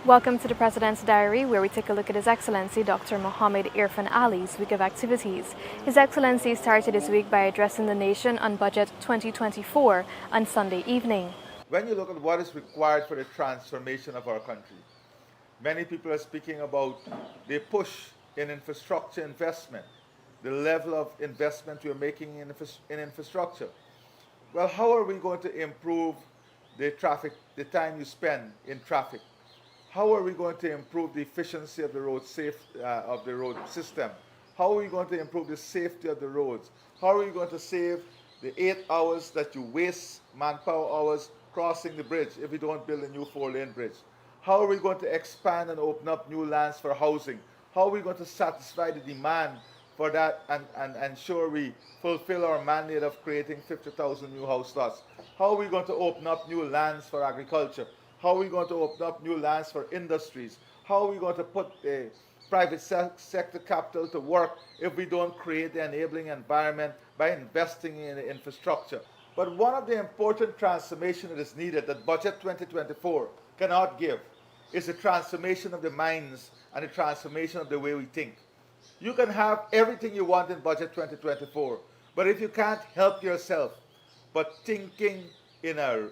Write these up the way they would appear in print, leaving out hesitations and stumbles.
Welcome to the President's Diary, where we take a look at His Excellency Dr. Mohammed Irfan Ali's week of activities. His Excellency started his week by addressing the nation on Budget 2024 on Sunday evening. When you look at what is required for the transformation of our country, many people are speaking about the push in infrastructure investment, the level of investment we're making in infrastructure. Well, how are we going to improve the time you spend in traffic? How are we going to improve the efficiency of the road system? How are we going to improve the safety of the roads? How are we going to save the 8 hours that you waste, manpower hours, crossing the bridge if we don't build a new 4-lane bridge? How are we going to expand and open up new lands for housing? How are we going to satisfy the demand for that and ensure we fulfill our mandate of creating 50,000 new house lots? How are we going to open up new lands for agriculture? How are we going to open up new lands for industries? How are we going to put the private sector capital to work if we don't create the enabling environment by investing in the infrastructure? But one of the important transformations that is needed that Budget 2024 cannot give is the transformation of the minds and the transformation of the way we think. You can have everything you want in Budget 2024, but if you can't help yourself but thinking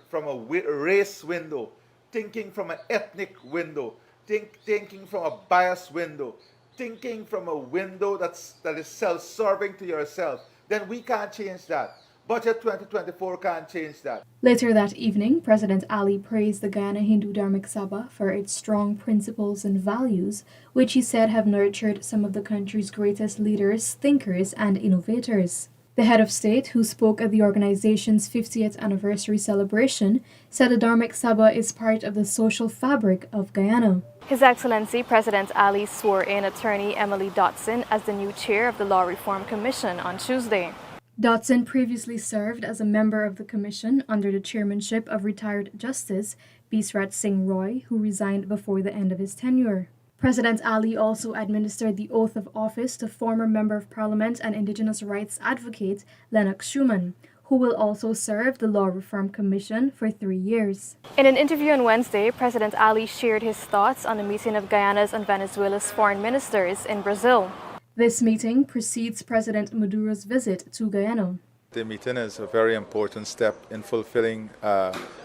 from a race window, thinking from an ethnic window, thinking from a biased window, thinking from a window that is self-serving to yourself, then we can't change that. Budget 2024 can't change that. Later that evening, President Ali praised the Guyana Hindu Dharmic Sabha for its strong principles and values, which he said have nurtured some of the country's greatest leaders, thinkers, and innovators. The head of state, who spoke at the organization's 50th anniversary celebration, said the Dharmic Sabha is part of the social fabric of Guyana. His Excellency President Ali swore in attorney Emily Dotson as the new chair of the Law Reform Commission on Tuesday. Dotson previously served as a member of the commission under the chairmanship of retired Justice Bisrat Singh Roy, who resigned before the end of his tenure. President Ali also administered the oath of office to former Member of Parliament and Indigenous rights advocate Lennox Schumann, who will also serve the Law Reform Commission for 3 years. In an interview on Wednesday, President Ali shared his thoughts on the meeting of Guyana's and Venezuela's foreign ministers in Brazil. This meeting precedes President Maduro's visit to Guyana. The meeting is a very important step in fulfilling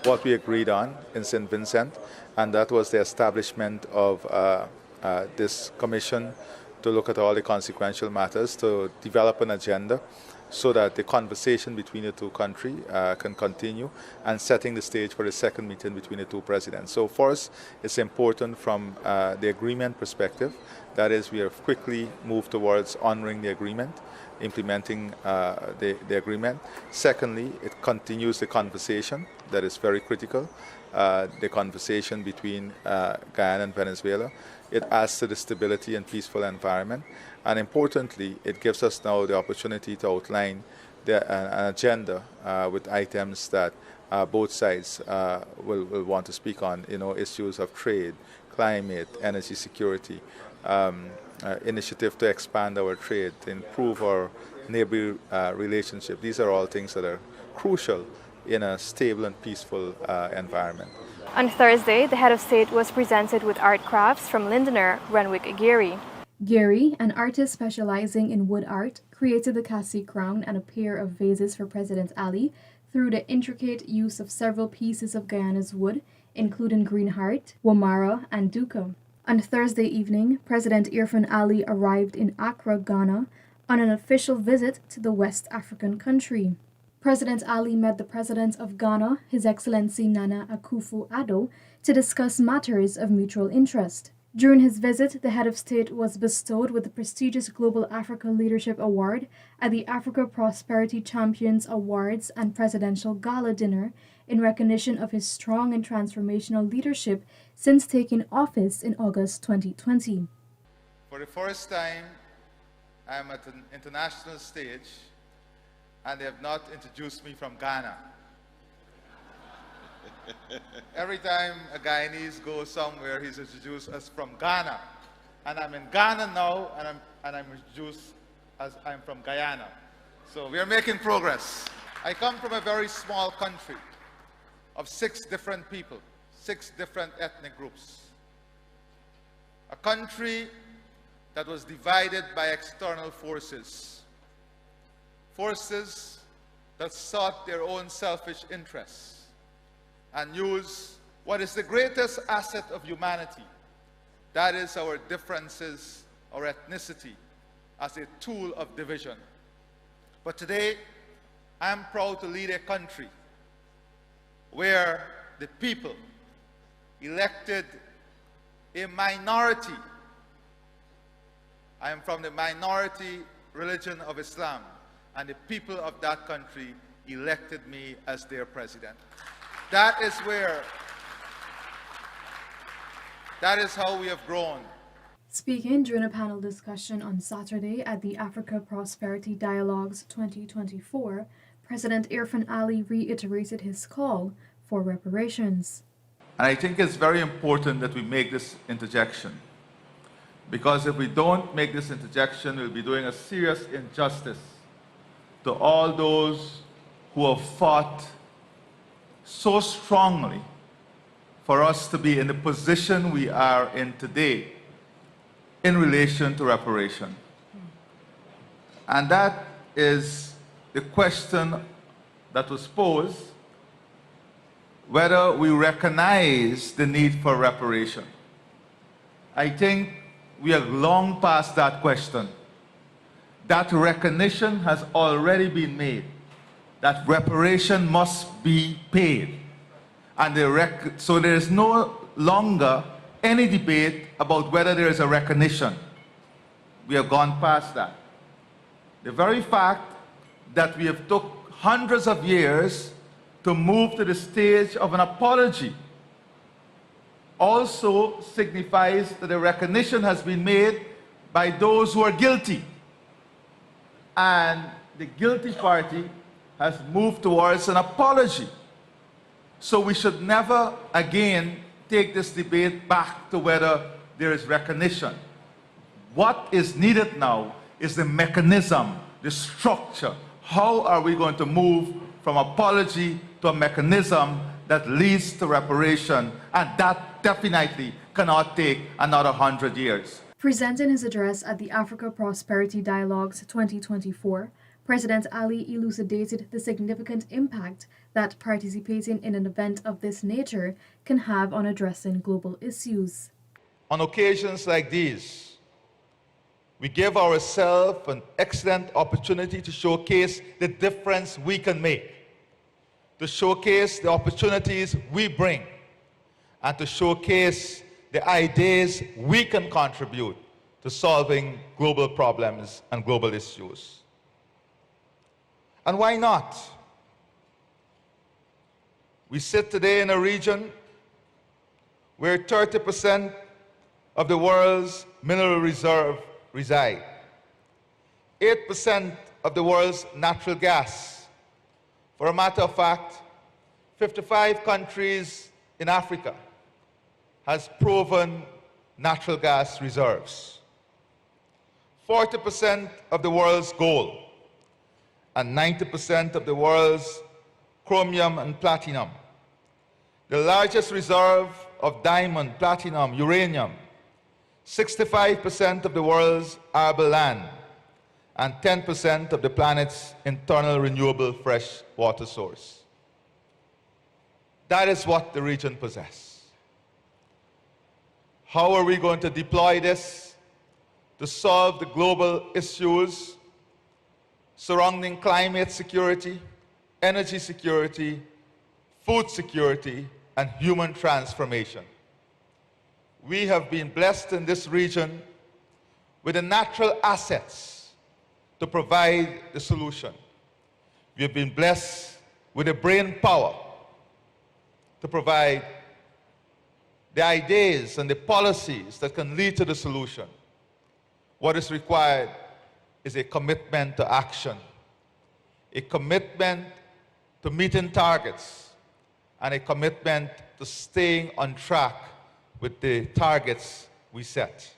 what we agreed on in St. Vincent, and that was the establishment of this commission to look at all the consequential matters, to develop an agenda so that the conversation between the two countries can continue, and setting the stage for the second meeting between the two presidents. So for us, it's important from the agreement perspective. That is, we have quickly moved towards honoring the agreement, implementing the agreement. Secondly, it continues the conversation that is very critical, the conversation between Guyana and Venezuela. It adds to the stability and peaceful environment. And importantly, it gives us now the opportunity to outline an agenda with items that both sides will want to speak on, issues of trade, climate, energy security, initiative to expand our trade, to improve our neighborly relationship. These are all things that are crucial in a stable and peaceful environment. On Thursday, the head of state was presented with art crafts from Lindoner Renwick Geary. Geary, an artist specializing in wood art, created the Cassie crown and a pair of vases for President Ali through the intricate use of several pieces of Guyana's wood, including greenheart, wamara, and duca. On Thursday evening, President Irfan Ali arrived in Accra, Ghana, on an official visit to the West African country. President Ali met the President of Ghana, His Excellency Nana Akufo-Addo, to discuss matters of mutual interest. During his visit, the head of state was bestowed with the prestigious Global Africa Leadership Award at the Africa Prosperity Champions Awards and Presidential Gala Dinner in recognition of his strong and transformational leadership since taking office in August 2020. For the first time, I'm at an international stage, and they have not introduced me from Ghana. Every time a Guyanese goes somewhere, he's introduced us from Ghana. And I'm in Ghana now, and I'm introduced as I'm from Guyana. So we are making progress. I come from a very small country of 6 different people, 6 different ethnic groups. a country that was divided by external forces, forces that sought their own selfish interests and used what is the greatest asset of humanity, that is our differences, our ethnicity, as a tool of division. But today, I am proud to lead a country where the people elected a minority. I am from the minority religion of Islam, and the people of that country elected me as their president. That is how we have grown. Speaking during a panel discussion on Saturday at the Africa Prosperity Dialogues 2024, President Irfan Ali reiterated his call for reparations. And I think it's very important that we make this interjection, because if we don't make this interjection, we'll be doing a serious injustice to all those who have fought so strongly for us to be in the position we are in today in relation to reparation. And that is the question that was posed, whether we recognize the need for reparation. I think we have long past that question. That recognition has already been made, that reparation must be paid. And so there is no longer any debate about whether there is a recognition. We have gone past that. The very fact that we have took hundreds of years to move to the stage of an apology also signifies that the recognition has been made by those who are guilty. And the guilty party has moved towards an apology. So we should never again take this debate back to whether there is recognition. What is needed now is the mechanism, the structure. How are we going to move from apology to a mechanism that leads to reparation? And that definitely cannot take another 100 years. Presenting his address at the Africa Prosperity Dialogues 2024, President Ali elucidated the significant impact that participating in an event of this nature can have on addressing global issues. On occasions like these, we give ourselves an excellent opportunity to showcase the difference we can make, to showcase the opportunities we bring, and to showcase the ideas we can contribute to solving global problems and global issues. And why not? We sit today in a region where 30% of the world's mineral reserve reside, 8% of the world's natural gas. For a matter of fact, 55 countries in Africa has proven natural gas reserves, 40% of the world's gold, and 90% of the world's chromium and platinum, the largest reserve of diamond, platinum, uranium, 65% of the world's arable land, and 10% of the planet's internal renewable fresh water source. That is what the region possesses. How are we going to deploy this to solve the global issues surrounding climate security, energy security, food security, and human transformation? We have been blessed in this region with the natural assets to provide the solution. We have been blessed with the brain power to provide the ideas and the policies that can lead to the solution. What is required is a commitment to action, a commitment to meeting targets, and a commitment to staying on track with the targets we set.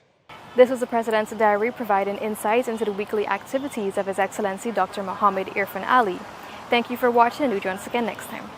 This was the President's diary providing insights into the weekly activities of His Excellency Dr. Mohammed Irfan Ali. Thank you for watching, and do join us again next time.